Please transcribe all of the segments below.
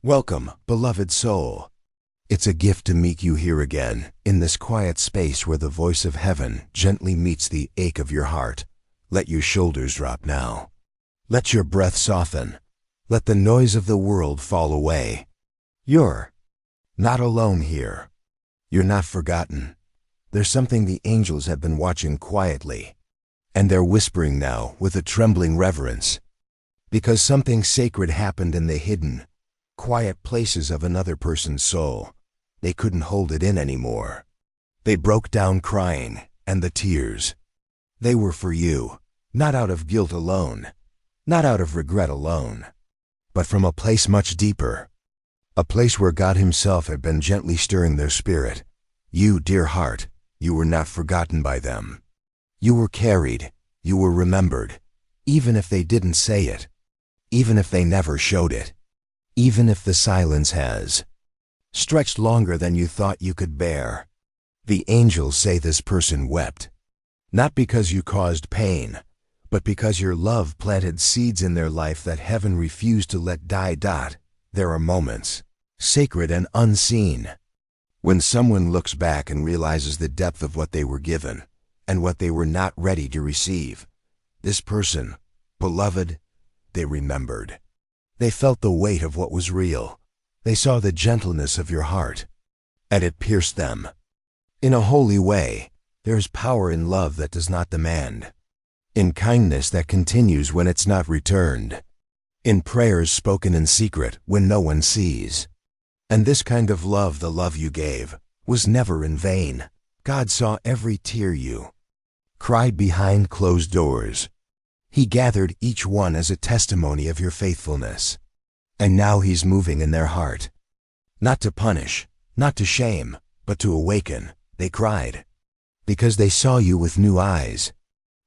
Welcome, beloved soul. It's a gift to meet you here again, in this quiet space where the voice of heaven gently meets the ache of your heart. Let your shoulders drop now. Let your breath soften. Let the noise of the world fall away. You're not alone here. You're not forgotten. There's something the angels have been watching quietly, and they're whispering now with a trembling reverence. Because something sacred happened in the hidden, quiet places of another person's soul. They couldn't hold it in anymore. They broke down crying, and the tears, they were for you, not out of guilt alone, not out of regret alone, but from a place much deeper, a place where God Himself had been gently stirring their spirit. You, dear heart, you were not forgotten by them. You were carried, you were remembered, even if they didn't say it, even if they never showed it, even if the silence has stretched longer than you thought you could bear. The angels say this person wept, not because you caused pain, but because your love planted seeds in their life that heaven refused to let die. There are moments, sacred and unseen, when someone looks back and realizes the depth of what they were given and what they were not ready to receive. This person, beloved, they remembered. They felt the weight of what was real. They saw the gentleness of your heart, and it pierced them. In a holy way, there is power in love that does not demand, in kindness that continues when it's not returned, in prayers spoken in secret when no one sees. And this kind of love, the love you gave, was never in vain. God saw every tear you cried behind closed doors. He gathered each one as a testimony of your faithfulness. And now He's moving in their heart. Not to punish, not to shame, but to awaken. They cried because they saw you with new eyes,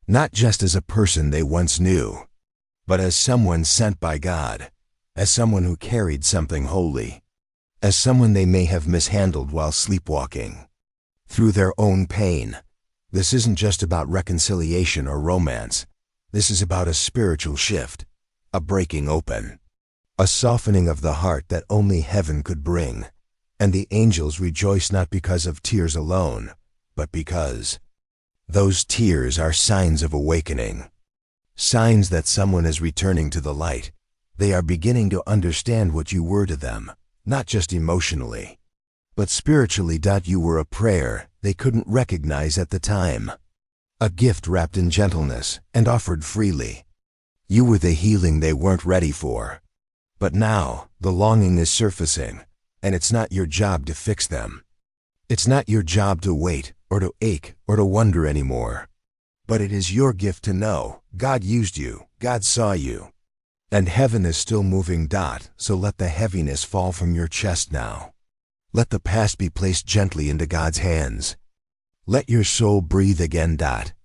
not just as a person they once knew, but as someone sent by God, as someone who carried something holy, as someone they may have mishandled while sleepwalking through their own pain. This isn't just about reconciliation or romance. This is about a spiritual shift, a breaking open, a softening of the heart that only heaven could bring. And the angels rejoice not because of tears alone, but because those tears are signs of awakening, signs that someone is returning to the light. They are beginning to understand what you were to them, not just emotionally, but spiritually. You were a prayer they couldn't recognize at the time, a gift wrapped in gentleness and offered freely. You were the healing they weren't ready for. But now, the longing is surfacing, and it's not your job to fix them. It's not your job to wait, or to ache, or to wonder anymore. But it is your gift to know God used you, God saw you, and heaven is still moving. So let the heaviness fall from your chest now. Let the past be placed gently into God's hands. Let your soul breathe again.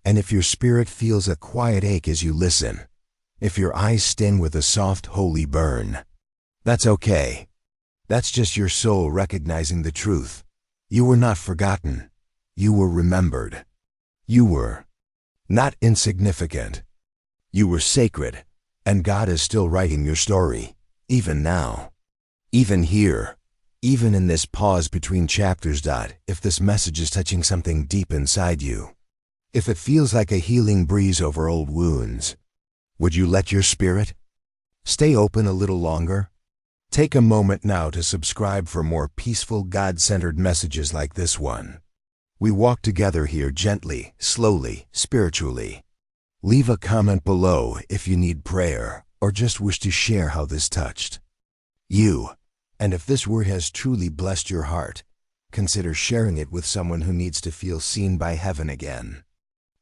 And if your spirit feels a quiet ache as you listen, if your eyes sting with a soft, holy burn, that's okay. That's just your soul recognizing the truth. You were not forgotten. You were remembered. You were not insignificant. You were sacred, and God is still writing your story, even now, even here. Even in this pause between chapters. If this message is touching something deep inside you, if it feels like a healing breeze over old wounds, would you let your spirit stay open a little longer? Take a moment now to subscribe for more peaceful, God-centered messages like this one. We walk together here gently, slowly, spiritually. Leave a comment below if you need prayer or just wish to share how this touched you. And if this word has truly blessed your heart, consider sharing it with someone who needs to feel seen by heaven again.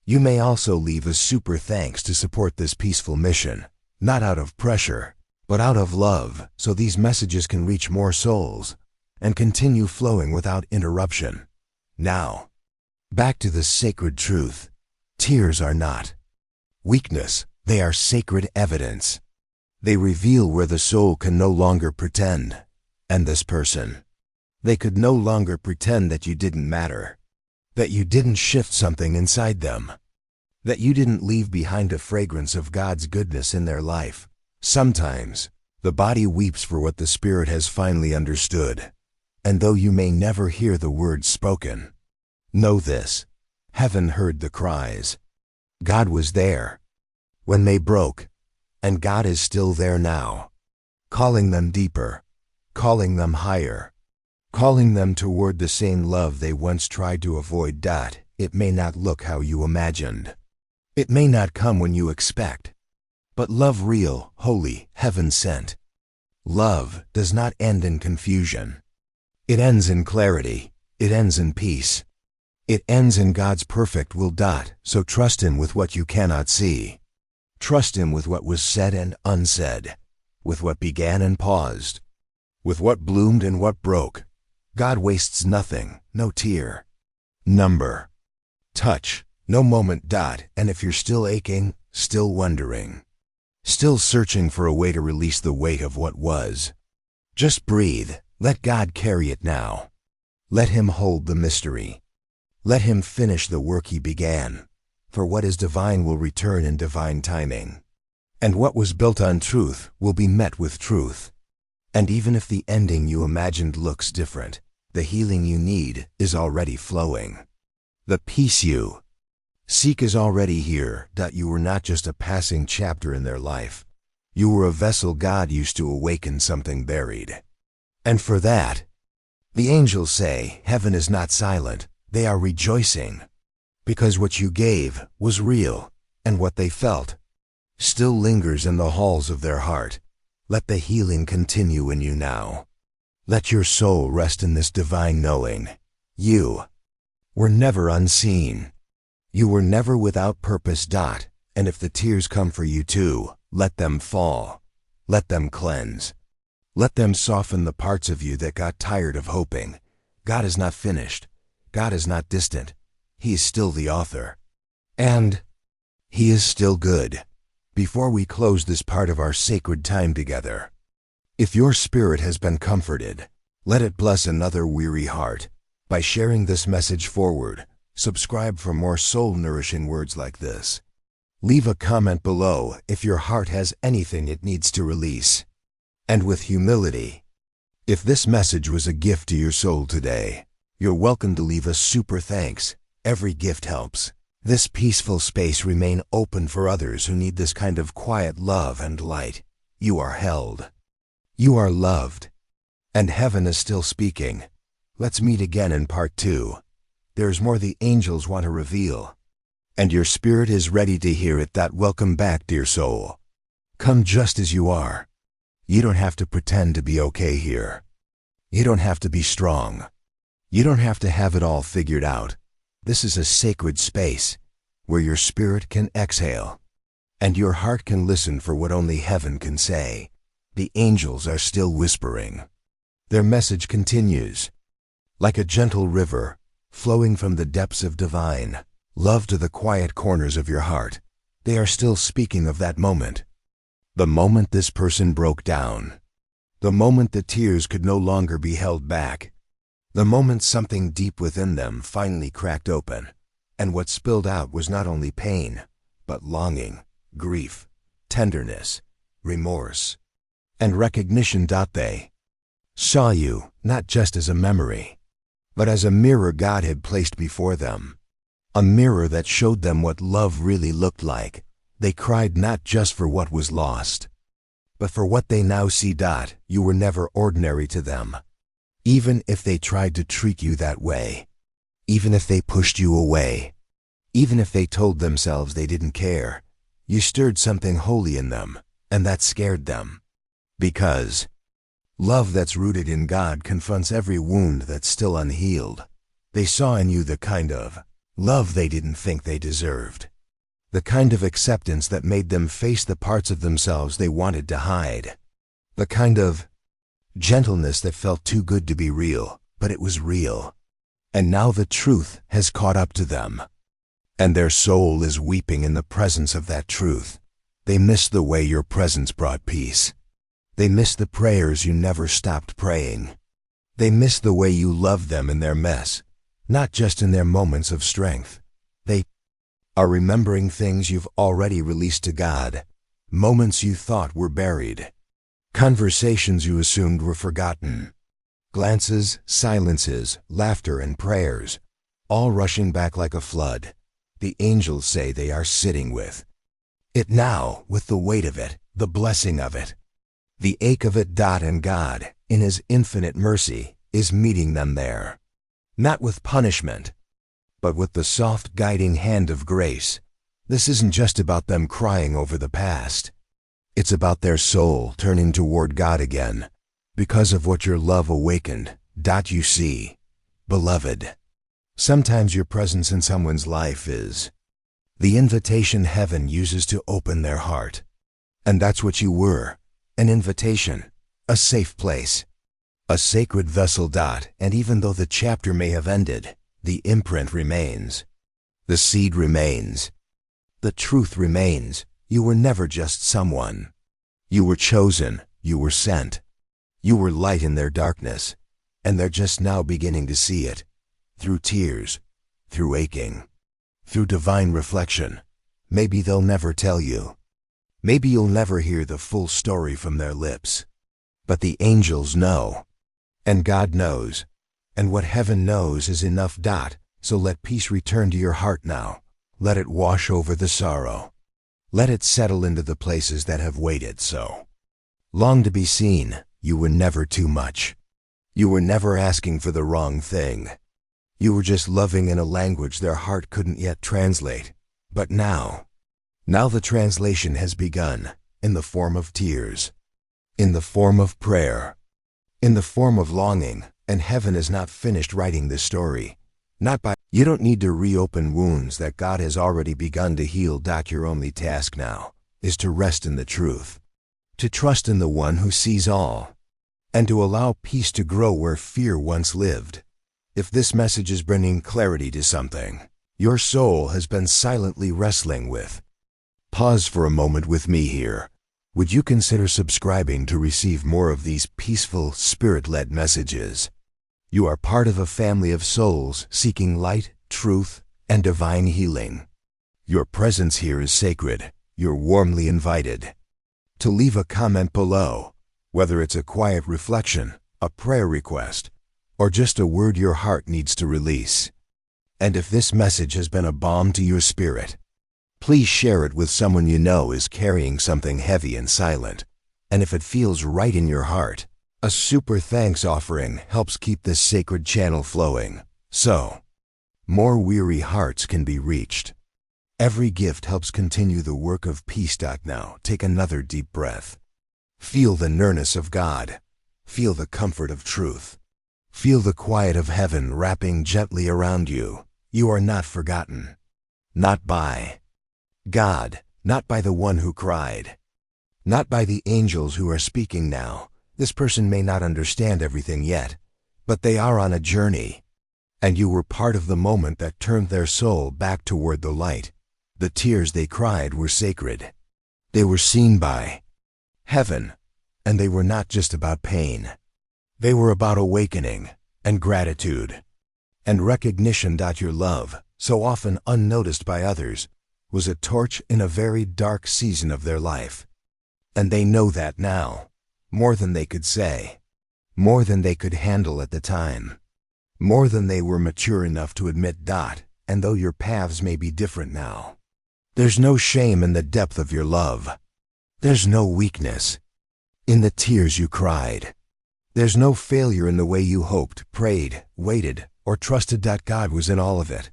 You may also leave a super thanks to support this peaceful mission, not out of pressure, but out of love, so these messages can reach more souls and continue flowing without interruption. Now, back to the sacred truth. Tears are not weakness, they are sacred evidence. They reveal where the soul can no longer pretend. And this person, they could no longer pretend that you didn't matter, that you didn't shift something inside them, that you didn't leave behind a fragrance of God's goodness in their life. Sometimes, The body weeps for what the spirit has finally understood. And though you may never hear the words spoken, know this: heaven heard the cries. God was there when they broke, and God is still there now, calling them deeper, calling them higher, calling them toward the same love they once tried to avoid. It may not look how you imagined. It may not come when you expect. But love real, holy, heaven-sent. Love does not end in confusion. It ends in clarity. It ends in peace. It ends in God's perfect will. So trust Him with what you cannot see. Trust Him with what was said and unsaid, with what began and paused, with what bloomed and what broke. God wastes nothing, no tear, number, touch, no moment. And if you're still aching, still wondering, still searching for a way to release the weight of what was, just breathe. Let God carry it now. Let Him hold the mystery. Let Him finish the work He began. For what is divine will return in divine timing. And what was built on truth will be met with truth. And even if the ending you imagined looks different, the healing you need is already flowing. The peace you seek is already here. You were not just a passing chapter in their life. You were a vessel God used to awaken something buried. And for that, the angels say, heaven is not silent. They are rejoicing. Because what you gave was real, and what they felt still lingers in the halls of their heart. Let the healing continue in you now. Let your soul rest in this divine knowing. You were never unseen. You were never without purpose. And if the tears come for you too, let them fall. Let them cleanse. Let them soften the parts of you that got tired of hoping. God is not finished. God is not distant. He is still the author. And He is still good. Before we close this part of our sacred time together, if your spirit has been comforted, let it bless another weary heart. By sharing this message forward, subscribe for more soul-nourishing words like this. Leave a comment below if your heart has anything it needs to release. And with humility, if this message was a gift to your soul today, you're welcome to leave a super thanks. Every gift helps. This peaceful space remain open for others who need this kind of quiet love and light. You are held. You are loved. And heaven is still speaking. Let's meet again in part 2. There's more the angels want to reveal. And your spirit is ready to hear it. Welcome back, dear soul. Come just as you are. You don't have to pretend to be okay here. You don't have to be strong. You don't have to have it all figured out. This is a sacred space where your spirit can exhale and your heart can listen for what only heaven can say. The angels are still whispering. Their message continues like a gentle river flowing from the depths of divine love to the quiet corners of your heart. They are still speaking of that moment. The moment this person broke down. The moment the tears could no longer be held back. The moment something deep within them finally cracked open, and what spilled out was not only pain, but longing, grief, tenderness, remorse, and recognition. They saw you not just as a memory, but as a mirror God had placed before them, a mirror that showed them what love really looked like. They cried not just for what was lost, but for what they now see. You were never ordinary to them. Even if they tried to treat you that way, even if they pushed you away, even if they told themselves they didn't care, you stirred something holy in them, and that scared them. Because love that's rooted in God confronts every wound that's still unhealed. They saw in you the kind of love they didn't think they deserved. The kind of acceptance that made them face the parts of themselves they wanted to hide. The kind of gentleness that felt too good to be real, but it was real. And now the truth has caught up to them. And their soul is weeping in the presence of that truth. They miss the way your presence brought peace. They miss the prayers you never stopped praying. They miss the way you loved them in their mess, not just in their moments of strength. They are remembering things you've already released to God, moments you thought were buried. Conversations you assumed were forgotten. Glances, silences, laughter, and prayers, all rushing back like a flood. The angels say they are sitting with it now, with the weight of it, the blessing of it, the ache of it. And God, in His infinite mercy, is meeting them there. Not with punishment, but with the soft guiding hand of grace. This isn't just about them crying over the past. It's about their soul turning toward God again, because of what your love awakened. You see, beloved, sometimes your presence in someone's life is the invitation heaven uses to open their heart. And that's what you were, an invitation, a safe place, a sacred vessel. And even though the chapter may have ended, the imprint remains. The seed remains. The truth remains. You were never just someone. You were chosen. You were sent. You were light in their darkness, and they're just now beginning to see it. Through tears, through aching, through divine reflection. Maybe they'll never tell you. Maybe you'll never hear the full story from their lips. But the angels know. And God knows. And what heaven knows is enough. So let peace return to your heart now. Let it wash over the sorrow. Let it settle into the places that have waited so long to be seen. You were never too much. You were never asking for the wrong thing. You were just loving in a language their heart couldn't yet translate. But now the translation has begun, in the form of tears, in the form of prayer, in the form of longing. And heaven is not finished writing this story. You don't need to reopen wounds that God has already begun to heal. Your only task now is to rest in the truth, to trust in the one who sees all, and to allow peace to grow where fear once lived. If this message is bringing clarity to something your soul has been silently wrestling with, pause for a moment with me here. Would you consider subscribing to receive more of these peaceful, spirit-led messages? You are part of a family of souls seeking light, truth, and divine healing. Your presence here is sacred. You're warmly invited to leave a comment below, whether it's a quiet reflection, a prayer request, or just a word your heart needs to release. And if this message has been a balm to your spirit, please share it with someone you know is carrying something heavy and silent. And if it feels right in your heart, a super thanks offering helps keep this sacred channel flowing, so more weary hearts can be reached. Every gift helps continue the work of peace. Now, take another deep breath. Feel the nearness of God. Feel the comfort of truth. Feel the quiet of heaven wrapping gently around you. You are not forgotten. Not by God, not by the one who cried, not by the angels who are speaking now. This person may not understand everything yet, but they are on a journey, and you were part of the moment that turned their soul back toward the light. The tears they cried were sacred. They were seen by heaven, and they were not just about pain. They were about awakening and gratitude and recognition. Your love, so often unnoticed by others, was a torch in a very dark season of their life. And they know that now. More than they could say, more than they could handle at the time, more than they were mature enough to admit. And though your paths may be different now, there's no shame in the depth of your love. There's no weakness in the tears you cried. There's no failure in the way you hoped, prayed, waited, or trusted. God was in all of it,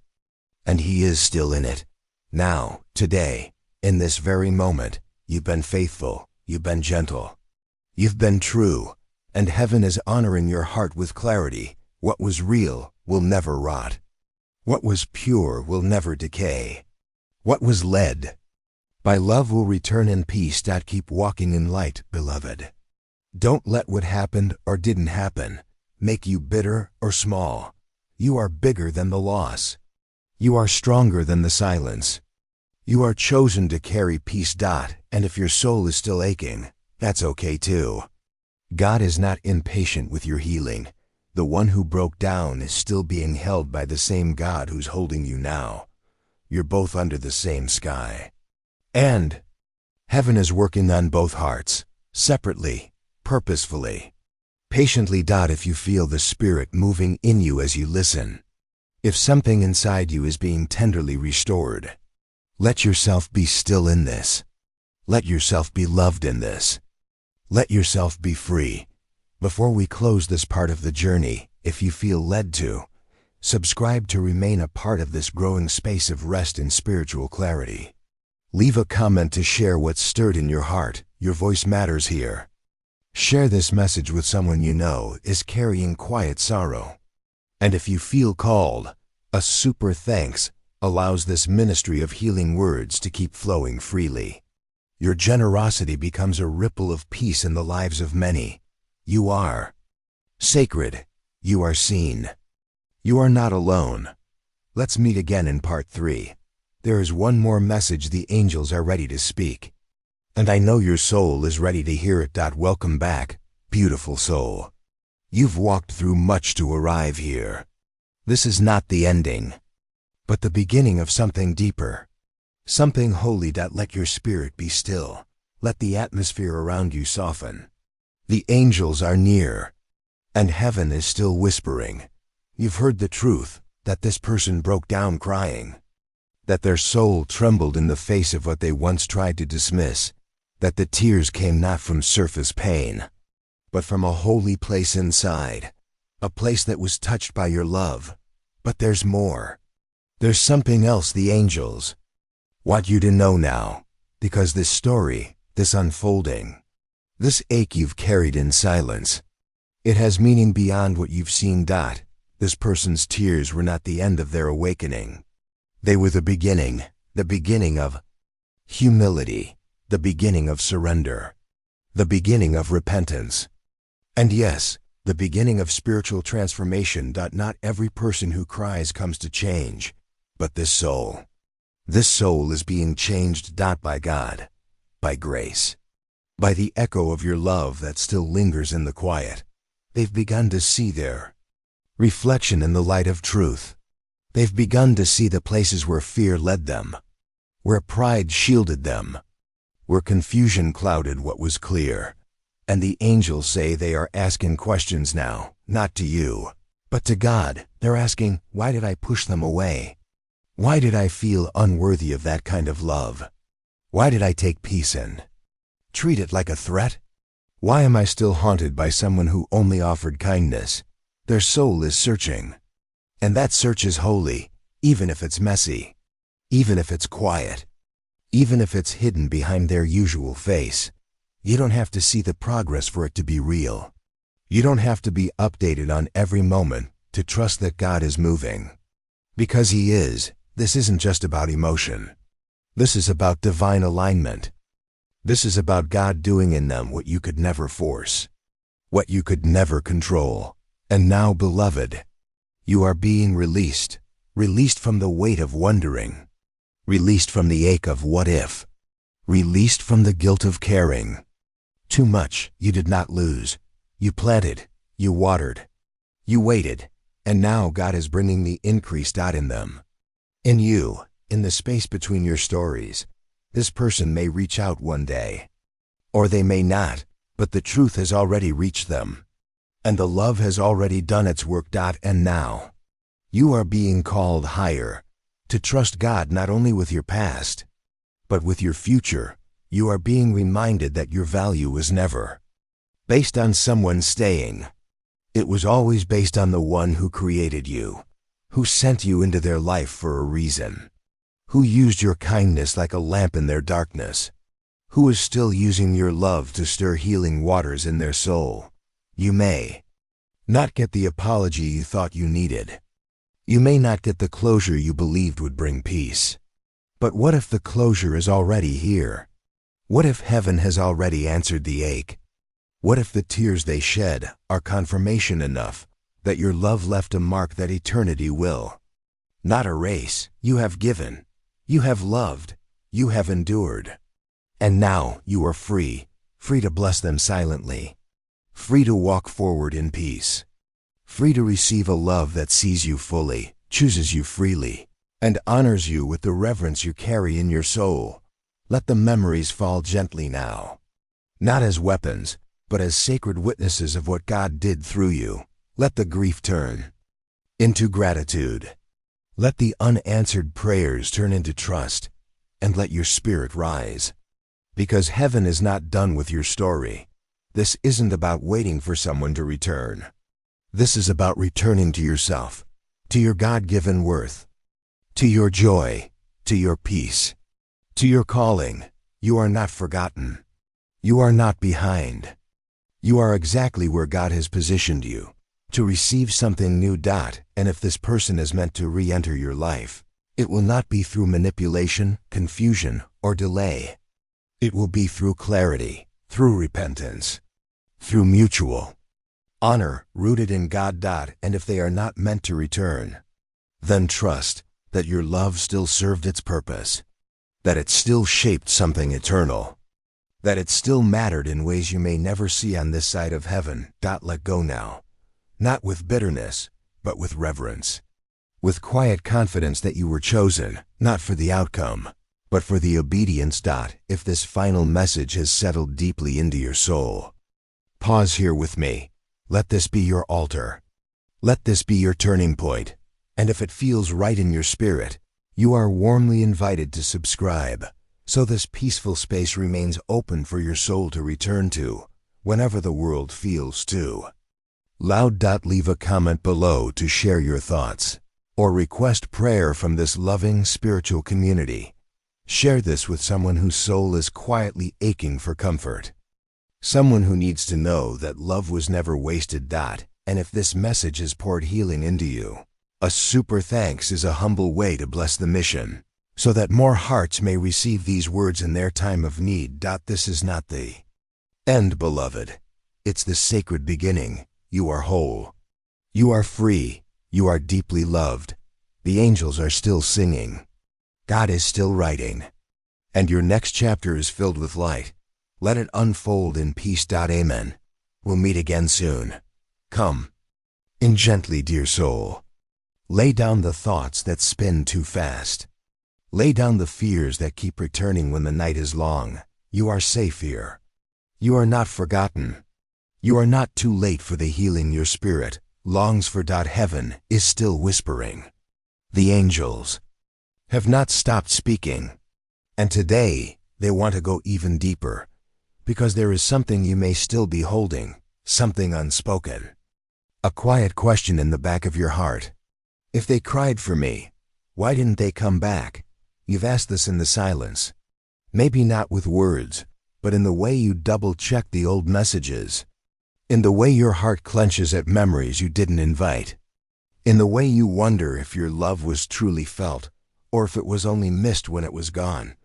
and He is still in it. Now, today, in this very moment, you've been faithful, you've been gentle, you've been true, and heaven is honoring your heart with clarity. What was real will never rot. What was pure will never decay. What was led by love will return in peace. Keep walking in light, beloved. Don't let what happened or didn't happen make you bitter or small. You are bigger than the loss. You are stronger than the silence. You are chosen to carry peace. And if your soul is still aching, that's okay too. God is not impatient with your healing. The one who broke down is still being held by the same God who's holding you now. You're both under the same sky. And heaven is working on both hearts, separately, purposefully. Patiently. If you feel the Spirit moving in you as you listen, if something inside you is being tenderly restored, let yourself be still in this. Let yourself be loved in this. Let yourself be free. Before we close this part of the journey, if you feel led to, subscribe to remain a part of this growing space of rest and spiritual clarity. Leave a comment to share what's stirred in your heart. Your voice matters here. Share this message with someone you know is carrying quiet sorrow. And if you feel called, a super thanks allows this ministry of healing words to keep flowing freely. Your generosity becomes a ripple of peace in the lives of many. You are sacred. You are seen. You are not alone. Let's meet again in part 3. There is one more message the angels are ready to speak. And I know your soul is ready to hear it. Welcome back, beautiful soul. You've walked through much to arrive here. This is not the ending, but the beginning of something deeper, something holy. Let your spirit be still. Let the atmosphere around you soften. The angels are near, and heaven is still whispering. You've heard the truth, that this person broke down crying, that their soul trembled in the face of what they once tried to dismiss, that the tears came not from surface pain, but from a holy place inside, a place that was touched by your love. But there's more. There's something else the angels want you to know now, because this story, this unfolding, this ache you've carried in silence, it has meaning beyond what you've seen. This person's tears were not the end of their awakening. They were the beginning of humility, the beginning of surrender, the beginning of repentance, and yes, the beginning of spiritual transformation. Not every person who cries comes to change, but this soul is being changed. By God, by grace, by the echo of your love that still lingers in the quiet. They've begun to see their reflection in the light of truth. They've begun to see the places where fear led them, where pride shielded them, where confusion clouded what was clear. And the angels say they are asking questions now, not to you, but to God. They're asking, why did I push them away? Why did I feel unworthy of that kind of love? Why did I take peace and treat it like a threat? Why am I still haunted by someone who only offered kindness? Their soul is searching, and that search is holy, even if it's messy, even if it's quiet, even if it's hidden behind their usual face. You don't have to see the progress for it to be real. You don't have to be updated on every moment to trust that God is moving. Because He is. This isn't just about emotion. This is about divine alignment. This is about God doing in them what you could never force, what you could never control. And now, beloved, you are being released from the weight of wondering, released from the ache of what if, released from the guilt of caring. Too much you did not lose. You planted, you watered, you waited, and now God is bringing the increase. In them, in you, in the space between your stories. This person may reach out one day, or they may not, but the truth has already reached them, and the love has already done its work. And now, you are being called higher, to trust God not only with your past, but with your future. You are being reminded that your value was never based on someone staying. It was always based on the one who created you, who sent you into their life for a reason, who used your kindness like a lamp in their darkness, who is still using your love to stir healing waters in their soul. You may not get the apology you thought you needed. You may not get the closure you believed would bring peace. But what if the closure is already here? What if heaven has already answered the ache? What if the tears they shed are confirmation enough that your love left a mark that eternity will not erase? You have given, you have loved, you have endured. And now you are free to bless them silently, free to walk forward in peace, free to receive a love that sees you fully, chooses you freely, and honors you with the reverence you carry in your soul. Let the memories fall gently now, not as weapons, but as sacred witnesses of what God did through you. Let the grief turn into gratitude. Let the unanswered prayers turn into trust, and let your spirit rise. Because heaven is not done with your story. This isn't about waiting for someone to return. This is about returning to yourself, to your God-given worth, to your joy, to your peace, to your calling. You are not forgotten. You are not behind. You are exactly where God has positioned you, to receive something new. And if this person is meant to re-enter your life, it will not be through manipulation, confusion, or delay. It will be through clarity, through repentance, through mutual honor rooted in God. And if they are not meant to return, then trust that your love still served its purpose, that it still shaped something eternal, that it still mattered in ways you may never see on this side of heaven. Let go now, not with bitterness, but with reverence, with quiet confidence that you were chosen, not for the outcome, but for the obedience. If this final message has settled deeply into your soul, pause here with me. Let this be your altar. Let this be your turning point. And if it feels right in your spirit, you are warmly invited to subscribe, so this peaceful space remains open for your soul to return to, whenever the world feels too loud. Leave a comment below to share your thoughts, or request prayer from this loving spiritual community. Share this with someone whose soul is quietly aching for comfort. Someone who needs to know that love was never wasted. And if this message has poured healing into you, a super thanks is a humble way to bless the mission, so that more hearts may receive these words in their time of need. This is not the end, beloved. It's the sacred beginning. You are whole. You are free. You are deeply loved. The angels are still singing. God is still writing. And your next chapter is filled with light. Let it unfold in peace. Amen. We'll meet again soon. Come in gently, dear soul. Lay down the thoughts that spin too fast. Lay down the fears that keep returning when the night is long. You are safe here. You are not forgotten. You are not too late for the healing your spirit longs for. Heaven is still whispering. The angels have not stopped speaking. And today, they want to go even deeper, because there is something you may still be holding, something unspoken. A quiet question in the back of your heart. If they cried for me, why didn't they come back? You've asked this in the silence. Maybe not with words, but in the way you double-check the old messages. In the way your heart clenches at memories you didn't invite. In the way you wonder if your love was truly felt, or if it was only missed when it was gone.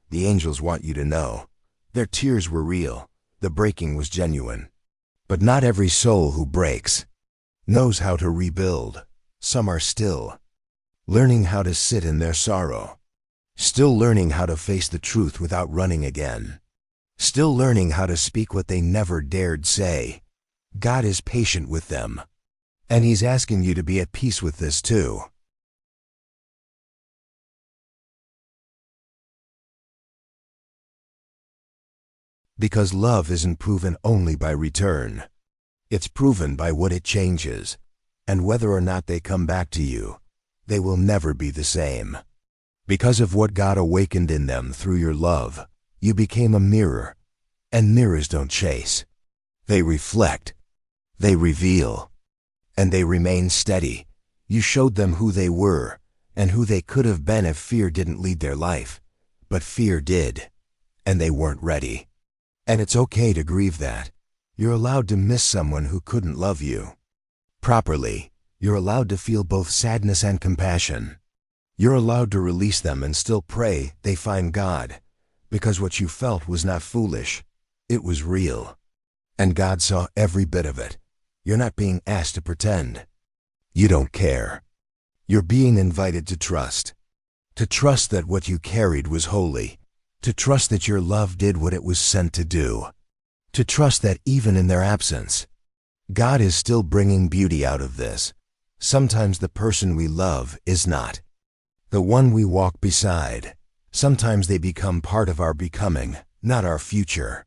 The angels want you to know. Their tears were real. The breaking was genuine. But not every soul who breaks knows how to rebuild. Some are still learning how to sit in their sorrow. Still learning how to face the truth without running again. Still learning how to speak what they never dared say. God is patient with them. And He's asking you to be at peace with this too. Because love isn't proven only by return. It's proven by what it changes. And whether or not they come back to you, they will never be the same. Because of what God awakened in them through your love, you became a mirror. And mirrors don't chase. They reflect. They reveal. And they remain steady. You showed them who they were, and who they could have been if fear didn't lead their life. But fear did. And they weren't ready. And it's okay to grieve that. You're allowed to miss someone who couldn't love you properly. You're allowed to feel both sadness and compassion. You're allowed to release them and still pray they find God, because what you felt was not foolish. It was real. And God saw every bit of it. You're not being asked to pretend. You don't care. You're being invited to trust. To trust that what you carried was holy. To trust that your love did what it was sent to do. To trust that even in their absence, God is still bringing beauty out of this. Sometimes the person we love is not the one we walk beside. Sometimes they become part of our becoming, not our future.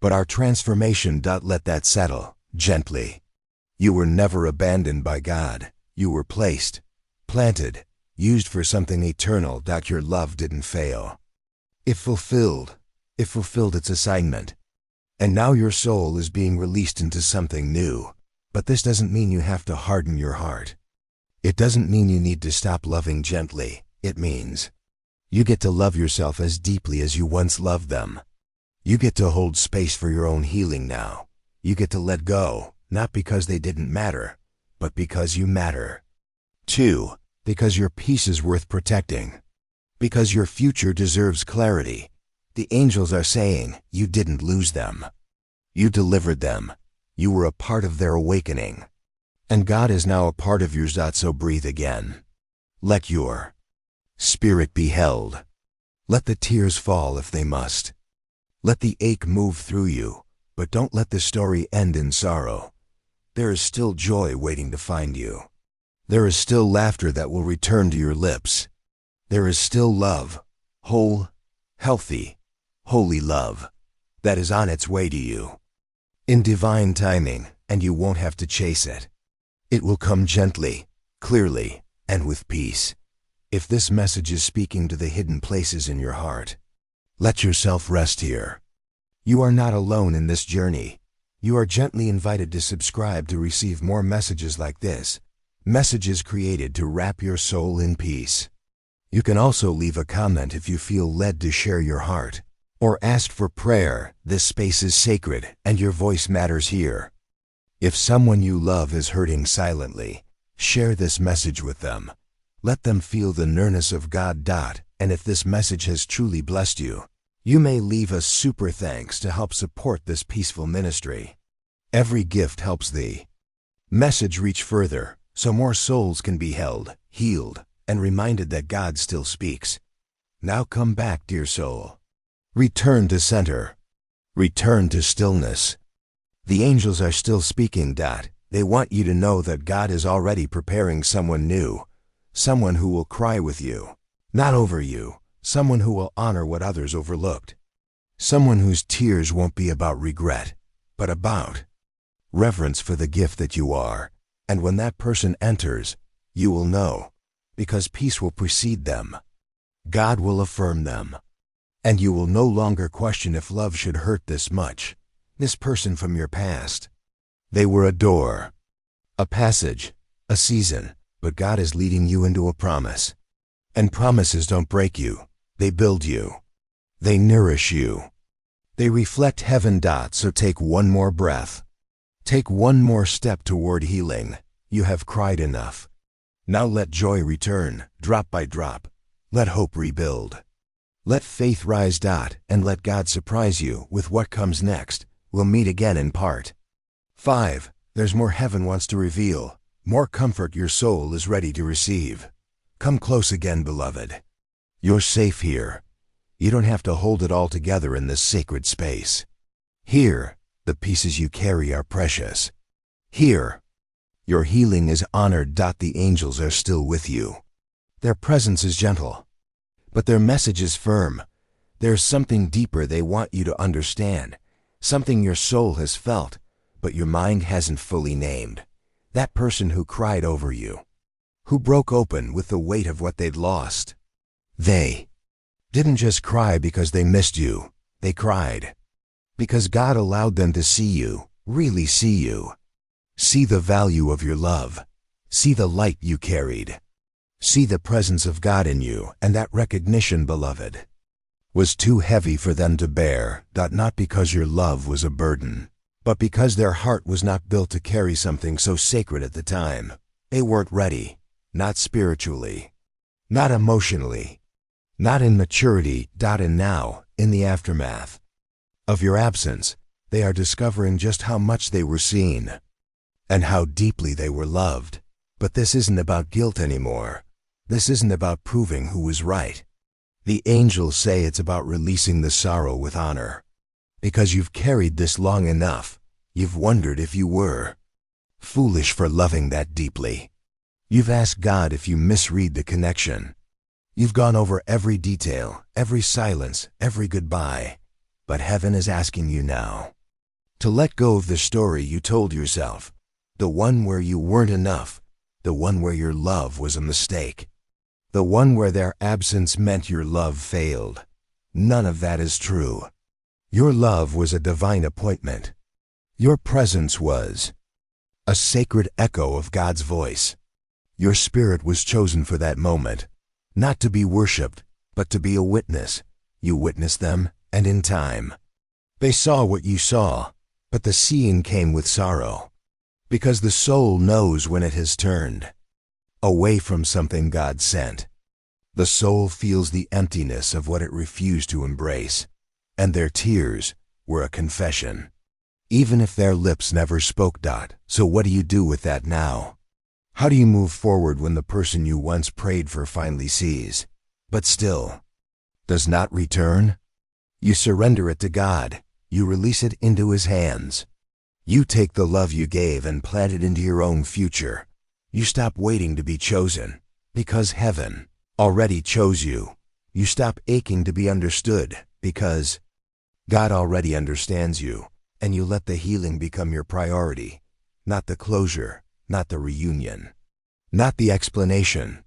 But our transformation. Let that settle, gently. You were never abandoned by God. You were placed, planted, used for something eternal. Your love didn't fail. It fulfilled its assignment. And now your soul is being released into something new. But this doesn't mean you have to harden your heart. It doesn't mean you need to stop loving gently. It means you get to love yourself as deeply as you once loved them. You get to hold space for your own healing now. You get to let go, not because they didn't matter, but because you matter. 2. Because your peace is worth protecting. Because your future deserves clarity. The angels are saying you didn't lose them. You delivered them. You were a part of their awakening. And God is now a part of yours. So breathe again. Let your spirit be held. Let the tears fall if they must. Let the ache move through you, but don't let the story end in sorrow. There is still joy waiting to find you. There is still laughter that will return to your lips. There is still love, whole, healthy, holy love, that is on its way to you. In divine timing, and you won't have to chase it. It will come gently, clearly, and with peace. If this message is speaking to the hidden places in your heart, let yourself rest here. You are not alone in this journey. You are gently invited to subscribe to receive more messages like this, messages created to wrap your soul in peace. You can also leave a comment if you feel led to share your heart, or ask for prayer. This space is sacred, and your voice matters here. If someone you love is hurting silently, share this message with them. Let them feel the nearness of God. And if this message has truly blessed you, you may leave a super thanks to help support this peaceful ministry. Every gift helps the message reach further, so more souls can be held, healed, and reminded that God still speaks. Now come back, dear soul. Return to center. Return to stillness. The angels are still speaking. They want you to know that God is already preparing someone new, someone who will cry with you, not over you, someone who will honor what others overlooked, someone whose tears won't be about regret, but about reverence for the gift that you are. And when that person enters, you will know, because peace will precede them. God will affirm them. And you will no longer question if love should hurt this much. This person from your past. They were a door, a passage, a season, but God is leading you into a promise. And promises don't break you, they build you. They nourish you. They reflect heaven. So take one more breath. Take one more step toward healing. You have cried enough. Now let joy return, drop by drop. Let hope rebuild. Let faith rise. And let God surprise you with what comes next. We'll meet again in part 5. There's more heaven wants to reveal, more comfort your soul is ready to receive. Come close again, beloved. You're safe here. You don't have to hold it all together in this sacred space. Here, the pieces you carry are precious. Here, your healing is honored. The angels are still with you. Their presence is gentle, but their message is firm. There's something deeper they want you to understand, something your soul has felt, but your mind hasn't fully named. That person who cried over you, who broke open with the weight of what they'd lost. They didn't just cry because they missed you. They cried because God allowed them to see you, really see you. See the value of your love. See the light you carried. See the presence of God in you, and that recognition, beloved, was too heavy for them to bear. Not because your love was a burden, but because their heart was not built to carry something so sacred at the time. They weren't ready, not spiritually, not emotionally, not in maturity. And now, in the aftermath of your absence, they are discovering just how much they were seen and how deeply they were loved. But this isn't about guilt anymore. This isn't about proving who was right. The angels say it's about releasing the sorrow with honor. Because you've carried this long enough, you've wondered if you were foolish for loving that deeply. You've asked God if you misread the connection. You've gone over every detail, every silence, every goodbye. But heaven is asking you now. To let go of the story you told yourself, the one where you weren't enough, the one where your love was a mistake, the one where their absence meant your love failed. None of that is true. Your love was a divine appointment. Your presence was a sacred echo of God's voice. Your spirit was chosen for that moment, not to be worshipped, but to be a witness. You witnessed them, and in time, they saw what you saw, but the seeing came with sorrow, because the soul knows when it has turned away from something God sent. The soul feels the emptiness of what it refused to embrace, and their tears were a confession, even if their lips never spoke. So what do you do with that now? How do you move forward when the person you once prayed for finally sees, but still does not return? You surrender it to God. You release it into His hands. You take the love you gave and plant it into your own future. You stop waiting to be chosen, because heaven already chose you. You stop aching to be understood, because God already understands you, and you let the healing become your priority, not the closure, not the reunion, not the explanation,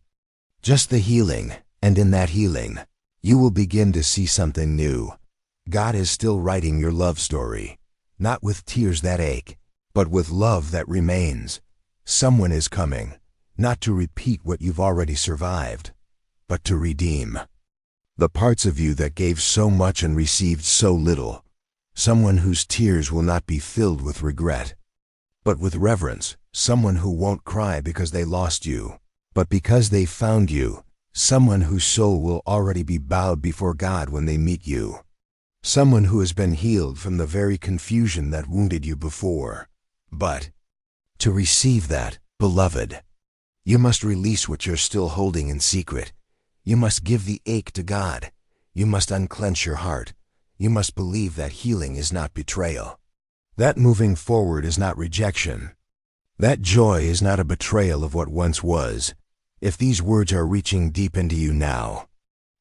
just the healing. And in that healing, you will begin to see something new. God is still writing your love story, not with tears that ache, but with love that remains. Someone is coming, not to repeat what you've already survived, but to redeem the parts of you that gave so much and received so little. Someone whose tears will not be filled with regret, but with reverence. Someone who won't cry because they lost you, but because they found you. Someone whose soul will already be bowed before God when they meet you. Someone who has been healed from the very confusion that wounded you before. But to receive that, beloved, you must release what you're still holding in secret. You must give the ache to God. You must unclench your heart. You must believe that healing is not betrayal. That moving forward is not rejection. That joy is not a betrayal of what once was. If these words are reaching deep into you now,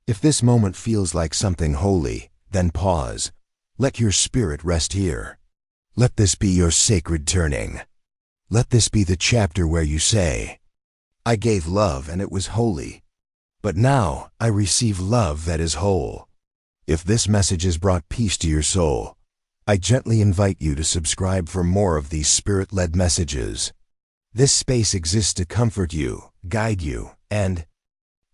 if this moment feels like something holy, then pause. Let your spirit rest here. Let this be your sacred turning. Let this be the chapter where you say, I gave love and it was holy, but now I receive love that is whole. If this message has brought peace to your soul, I gently invite you to subscribe for more of these spirit-led messages. This space exists to comfort you, guide you, and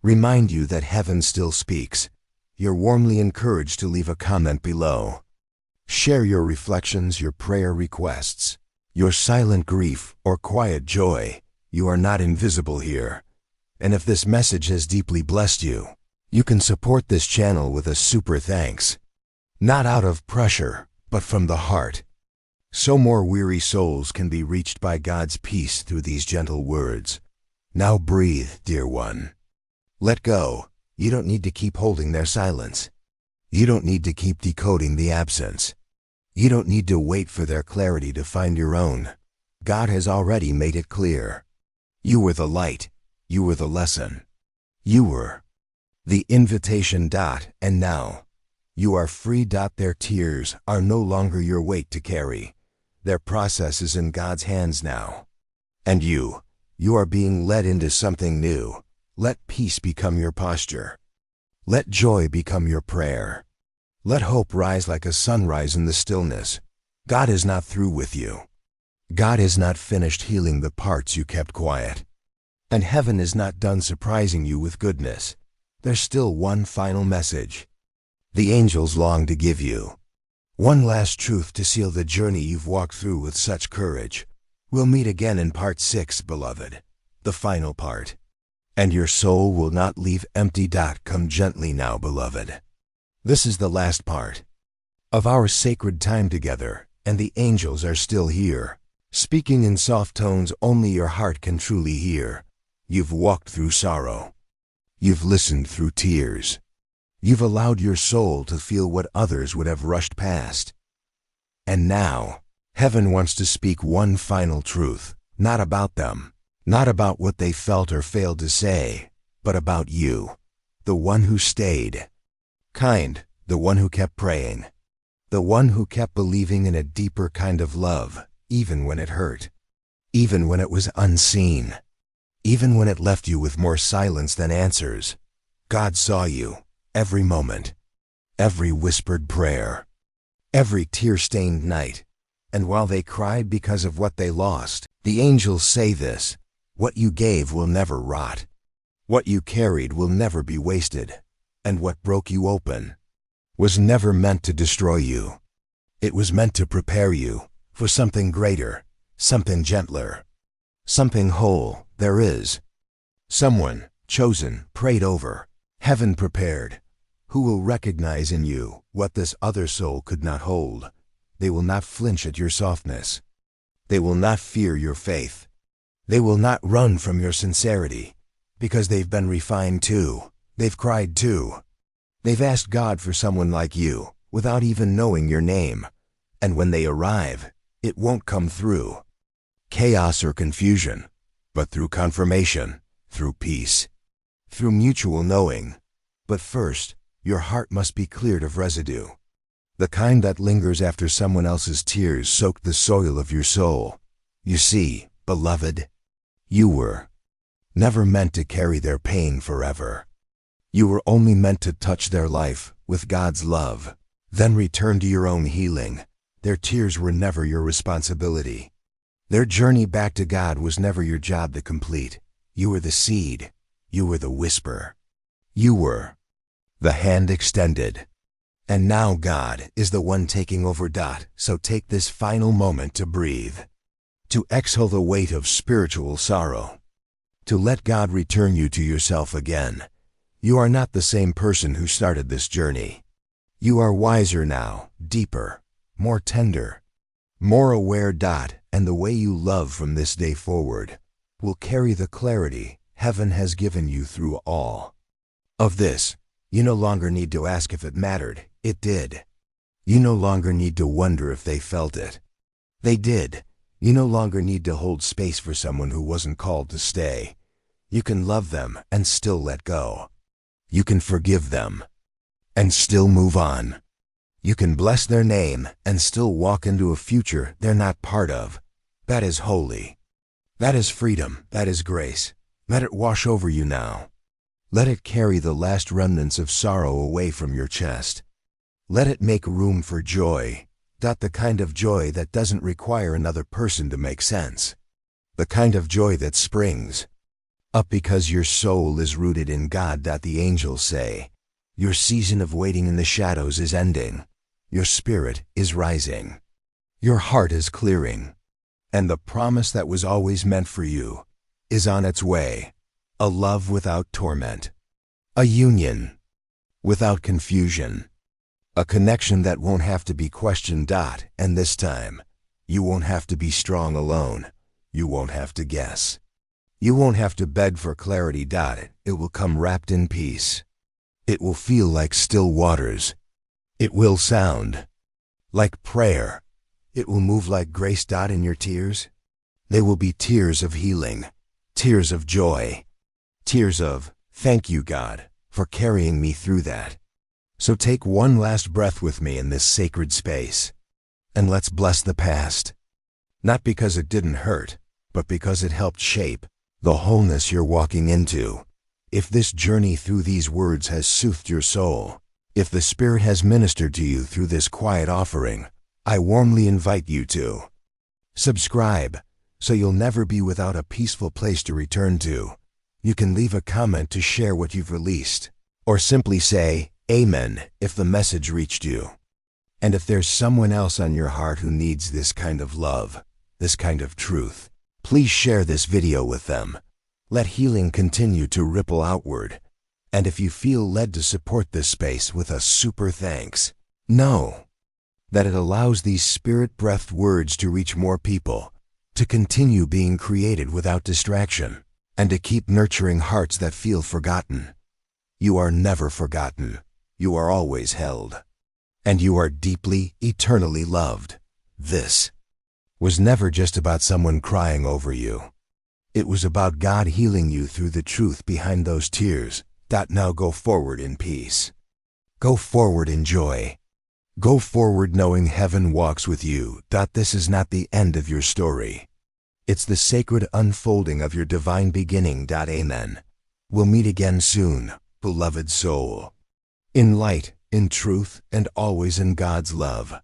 remind you that heaven still speaks. You're warmly encouraged to leave a comment below. Share your reflections, your prayer requests, your silent grief or quiet joy. You are not invisible here. And if this message has deeply blessed you, you can support this channel with a super thanks. Not out of pressure, but from the heart. So more weary souls can be reached by God's peace through these gentle words. Now breathe, dear one. Let go. You don't need to keep holding their silence. You don't need to keep decoding the absence. You don't need to wait for their clarity to find your own. God has already made it clear. You were the light. You were the lesson. You were the invitation. And now, you are free. Their tears are no longer your weight to carry. Their process is in God's hands now. And you are being led into something new. Let peace become your posture. Let joy become your prayer. Let hope rise like a sunrise in the stillness. God is not through with you. God is not finished healing the parts you kept quiet. And heaven is not done surprising you with goodness. There's still one final message the angels long to give you. One last truth to seal the journey you've walked through with such courage. We'll meet again in part 6, beloved, the final part. And your soul will not leave empty. Come gently now, beloved. This is the last part of our sacred time together, and the angels are still here, speaking in soft tones only your heart can truly hear. You've walked through sorrow. You've listened through tears. You've allowed your soul to feel what others would have rushed past. And now, heaven wants to speak one final truth, not about them, not about what they felt or failed to say, but about you, the one who stayed, kind, the one who kept praying, The one who kept believing in a deeper kind of love, even when it hurt. Even when it was unseen. Even when it left you with more silence than answers. God saw you, every moment. Every whispered prayer. Every tear-stained night. And while they cried because of what they lost, the angels say this: what you gave will never rot. What you carried will never be wasted. And what broke you open was never meant to destroy you. It was meant to prepare you for something greater, something gentler, something whole. There is someone chosen, prayed over, heaven prepared, who will recognize in you what this other soul could not hold. They will not flinch at your softness. They will not fear your faith. They will not run from your sincerity, because they've been refined too. They've cried too. They've asked God for someone like you, without even knowing your name. And when they arrive, it won't come through chaos or confusion, but through confirmation, through peace, through mutual knowing. But first, your heart must be cleared of residue. The kind that lingers after someone else's tears soaked the soil of your soul. You see, beloved, you were never meant to carry their pain forever. You were only meant to touch their life with God's love, then return to your own healing. Their tears were never your responsibility. Their journey back to God was never your job to complete. You were the seed. You were the whisper. You were the hand extended. And now God is the one taking over. So take this final moment to breathe, to exhale the weight of spiritual sorrow, to let God return you to yourself again. You are not the same person who started this journey. You are wiser now, deeper, more tender, more aware. And the way you love from this day forward will carry the clarity heaven has given you through all of this. You no longer need to ask if it mattered. It did. You no longer need to wonder if they felt it. They did. You no longer need to hold space for someone who wasn't called to stay. You can love them and still let go. You can forgive them and still move on. You can bless their name and still walk into a future they're not part of. That is holy. That is freedom. That is grace. Let it wash over you now. Let it carry the last remnants of sorrow away from your chest. Let it make room for joy. The kind of joy that doesn't require another person to make sense. The kind of joy that springs up because your soul is rooted in God. The angels say, your season of waiting in the shadows is ending. Your spirit is rising. Your heart is clearing. And the promise that was always meant for you is on its way. A love without torment. A union without confusion. A connection that won't have to be questioned. And this time, you won't have to be strong alone. You won't have to guess. You won't have to beg for clarity. It will come wrapped in peace. It will feel like still waters. It will sound like prayer. It will move like grace. In your tears, they will be tears of healing, tears of joy, tears of, thank you, God, for carrying me through that. So take one last breath with me in this sacred space, and let's bless the past. Not because it didn't hurt, but because it helped shape the wholeness you're walking into. If this journey through these words has soothed your soul, if the Spirit has ministered to you through this quiet offering, I warmly invite you to subscribe, so you'll never be without a peaceful place to return to. You can leave a comment to share what you've released, or simply say, Amen, if the message reached you. And if there's someone else on your heart who needs this kind of love, this kind of truth, please share this video with them. Let healing continue to ripple outward. And if you feel led to support this space with a super thanks, know that it allows these spirit-breathed words to reach more people, to continue being created without distraction, and to keep nurturing hearts that feel forgotten. You are never forgotten. You are always held. And you are deeply, eternally loved. This was never just about someone crying over you. It was about God healing you through the truth behind those tears. Now go forward in peace. Go forward in joy. Go forward knowing heaven walks with you. This is not the end of your story. It's the sacred unfolding of your divine beginning. Amen. We'll meet again soon, beloved soul. In light, in truth, and always in God's love.